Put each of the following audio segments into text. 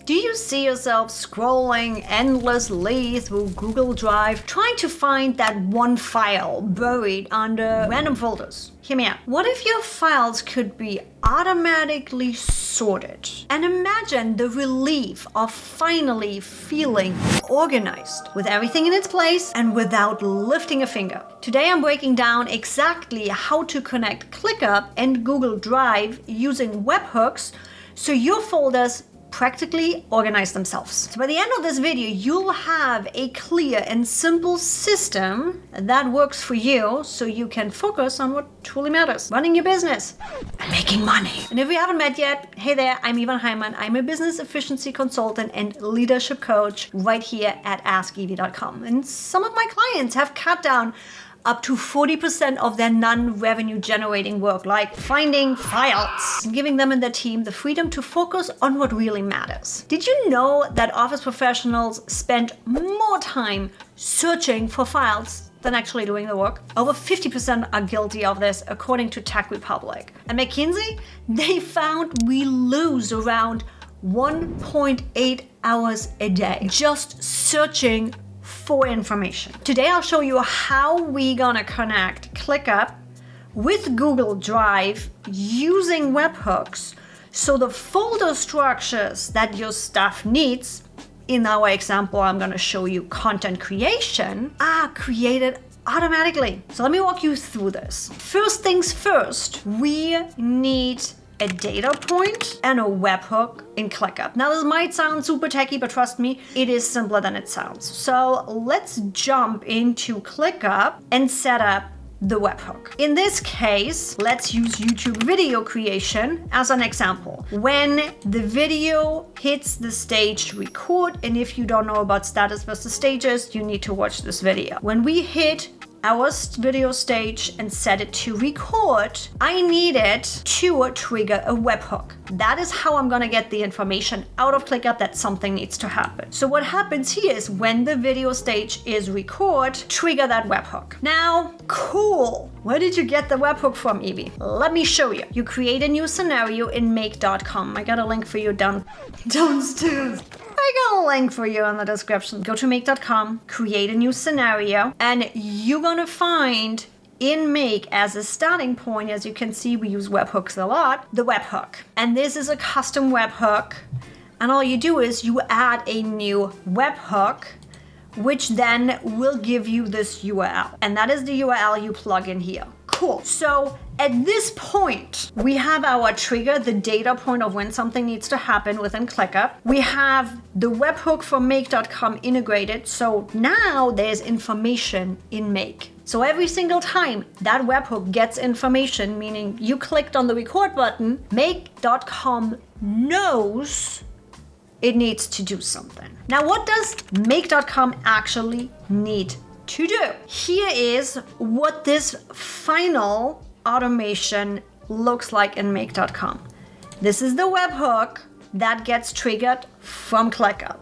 Do you see yourself scrolling endlessly through Google Drive, trying to find that one file buried under random folders? Hear me out. What if your files could be automatically sorted? And imagine the relief of finally feeling organized with everything in its place and without lifting a finger. Today I'm breaking down exactly how to connect ClickUp and Google Drive using webhooks so your folders practically organize themselves. So by the end of this video, you'll have a clear and simple system that works for you so you can focus on what truly matters, running your business and making money. And if we haven't met yet, hey there, I'm Yvonne Heimann. I'm a business efficiency consultant and leadership coach right here at AskEvie.com. And some of my clients have cut down up to 40% of their non-revenue generating work, like finding files and giving them and their team the freedom to focus on what really matters. Did you know that office professionals spend more time searching for files than actually doing the work? Over 50% are guilty of this, according to Tech Republic. And McKinsey, they found we lose around 1.8 hours a day just searching for information. Today I'll show you how we're gonna connect ClickUp with Google Drive using webhooks so the folder structures that your staff needs, in our example I'm gonna show you content creation, are created automatically. So let me walk you through this. First things first, we need a data point and a webhook in ClickUp. Now this might sound super techy, but trust me, it is simpler than it sounds. So let's jump into ClickUp and set up the webhook. In this case, let's use YouTube video creation as an example. When the video hits the stage to record, and if you don't know about status versus stages, you need to watch this video. When we hit our video stage and set it to record, I need it to trigger a webhook. That is how I'm gonna get the information out of ClickUp that something needs to happen. So what happens here is when the video stage is record, trigger that webhook. Now, cool. Where did you get the webhook from, Evie? Let me show you. You create a new scenario in make.com. I got a link for you downstairs. I got a link for you in the description. Go to make.com, create a new scenario, and you're gonna find in Make as a starting point, as you can see, we use webhooks a lot, the webhook. And this is a custom webhook. And all you do is you add a new webhook, which then will give you this URL. And that is the URL you plug in here. Cool. So at this point, we have our trigger, the data point of when something needs to happen within ClickUp. We have the webhook from make.com integrated. So now there's information in Make. So every single time that webhook gets information, meaning you clicked on the record button, make.com knows it needs to do something. Now, what does make.com actually need to do? Here is what this final automation looks like in make.com. This is the webhook that gets triggered from ClickUp.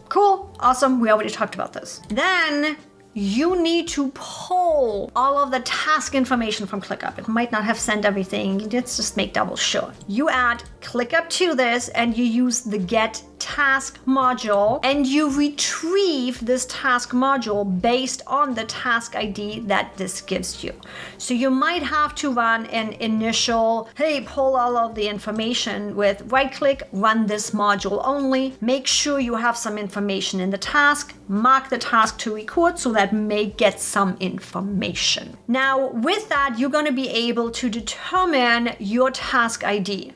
Cool, awesome, we already talked about this. Then you need to pull all of the task information from ClickUp. It might not have sent everything. Let's just make double sure. You add ClickUp to this and you use the get task module and you retrieve this task module based on the task ID that this gives you. So you might have to run an initial, hey, pull all of the information with right click, run this module only. Make sure you have some information in the task, mark the task to record so that Make gets some information. Now with that, you're going to be able to determine your task ID,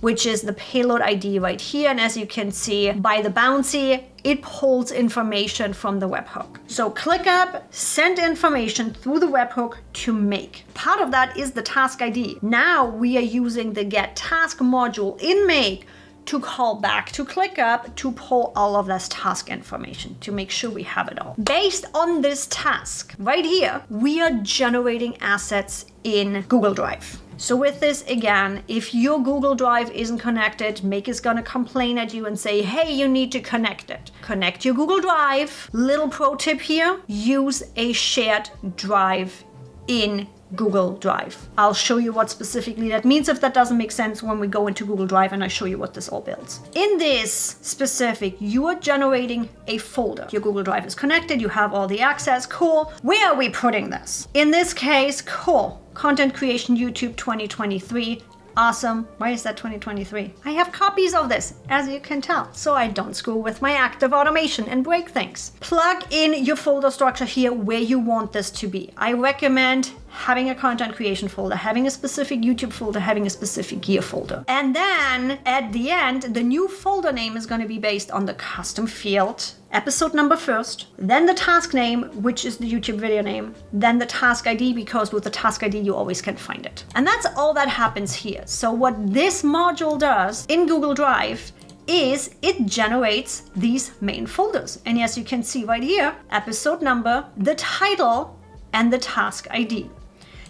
which is the payload ID right here. And as you can see by the bouncy, it pulls information from the webhook. So ClickUp sent information through the webhook to Make. Part of that is the task ID. Now we are using the get task module in Make to call back to ClickUp to pull all of this task information to make sure we have it all. Based on this task right here, we are generating assets in Google Drive. So with this, again, if your Google Drive isn't connected, Make is gonna complain at you and say, hey, you need to connect it. Connect your Google Drive. Little pro tip here, use a shared drive in Google Drive. I'll show you what specifically that means if that doesn't make sense when we go into Google Drive and I show you what this all builds. In this specific, you are generating a folder. Your Google Drive is connected, you have all the access, cool. Where are we putting this? In this case, cool. Content creation YouTube 2023. Awesome. Why is that 2023? I have copies of this, as you can tell, so I don't screw with my active automation and break things. Plug in your folder structure here where you want this to be. I recommend having a content creation folder, having a specific YouTube folder, having a specific gear folder. And then at the end, the new folder name is going to be based on the custom field, episode number first, then the task name, which is the YouTube video name, then the task ID, because with the task ID, you always can find it. And that's all that happens here. So what this module does in Google Drive is it generates these main folders. And as you can see right here, episode number, the title, and the task ID.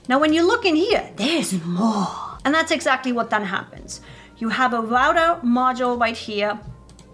Now, when you look in here, there's more. And that's exactly what then happens. You have a router module right here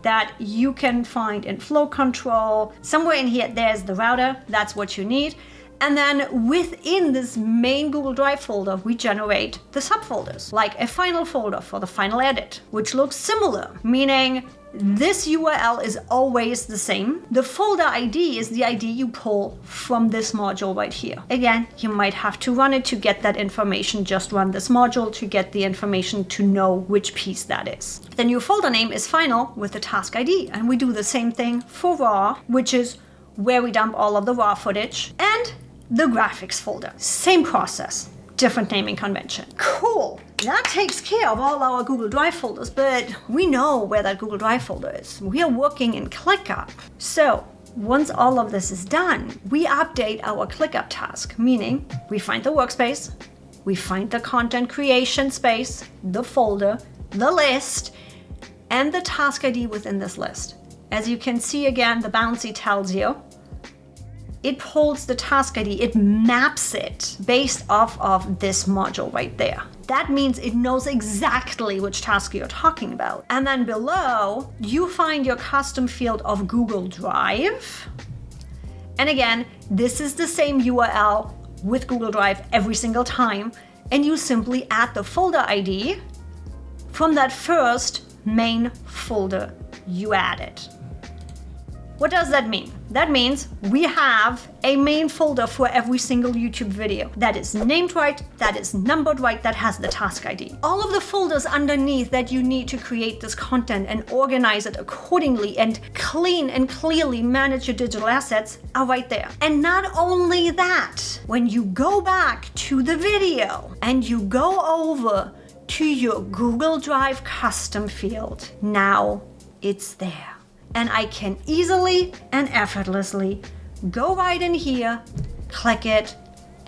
that you can find in flow control. Somewhere in here, there's the router. That's what you need. And then within this main Google Drive folder, we generate the subfolders, like a final folder for the final edit, which looks similar, meaning this URL is always the same. The folder ID is the ID you pull from this module right here. Again, you might have to run it to get that information. Just run this module to get the information to know which piece that is. The new folder name is final with the task ID. And we do the same thing for raw, which is where we dump all of the raw footage, and the graphics folder. Same process, different naming convention. Cool. That takes care of all our Google Drive folders, but we know where that Google Drive folder is. We are working in ClickUp. So once all of this is done, we update our ClickUp task, meaning we find the workspace, we find the content creation space, the folder, the list, and the task ID within this list. As you can see again, the bouncy tells you it pulls the task ID, it maps it based off of this module right there. That means it knows exactly which task you're talking about. And then below, you find your custom field of Google Drive. And again, this is the same URL with Google Drive every single time. And you simply add the folder ID from that first main folder you added. What does that mean? That means we have a main folder for every single YouTube video that is named right, that is numbered right, that has the task ID. All of the folders underneath that you need to create this content and organize it accordingly and clean and clearly manage your digital assets are right there. And not only that, when you go back to the video and you go over to your Google Drive custom field, now it's there. And I can easily and effortlessly go right in here, click it,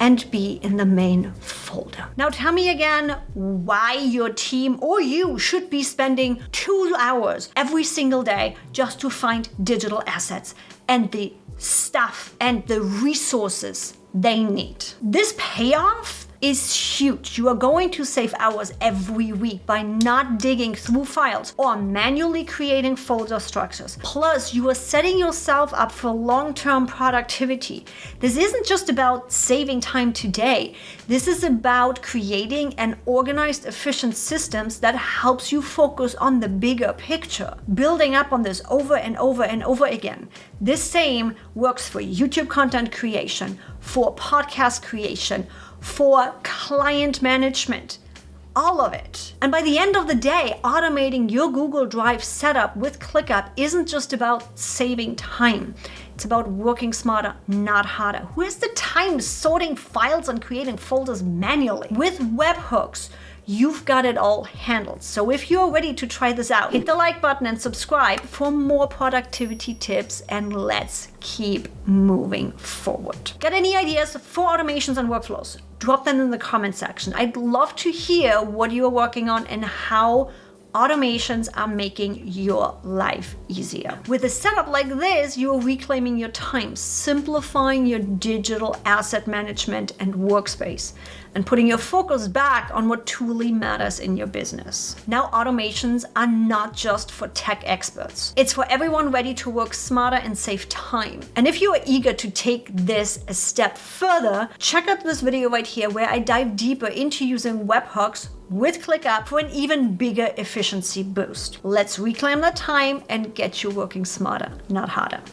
and be in the main folder. Now tell me again why your team or you should be spending 2 hours every single day just to find digital assets and the stuff and the resources they need. This payoff is huge. You are going to save hours every week by not digging through files or manually creating folder structures. Plus, you are setting yourself up for long-term productivity. This isn't just about saving time today. This is about creating an organized, efficient systems that helps you focus on the bigger picture, building up on this over and over and over again. This same works for YouTube content creation, for podcast creation, for client management, all of it. And by the end of the day, automating your Google Drive setup with ClickUp isn't just about saving time. It's about working smarter, not harder. Who has the time sorting files and creating folders manually? With Webhooks, you've got it all handled. So if you're ready to try this out, hit the like button and subscribe for more productivity tips, and let's keep moving forward. Got any ideas for automations and workflows? Drop them in the comment section. I'd love to hear what you're working on and how Automations are making your life easier. With a setup like this, you're reclaiming your time, simplifying your digital asset management and workspace, and putting your focus back on what truly matters in your business. Now, automations are not just for tech experts. It's for everyone ready to work smarter and save time. And if you are eager to take this a step further, check out this video right here where I dive deeper into using webhooks with ClickUp for an even bigger efficiency boost. Let's reclaim that time and get you working smarter, not harder.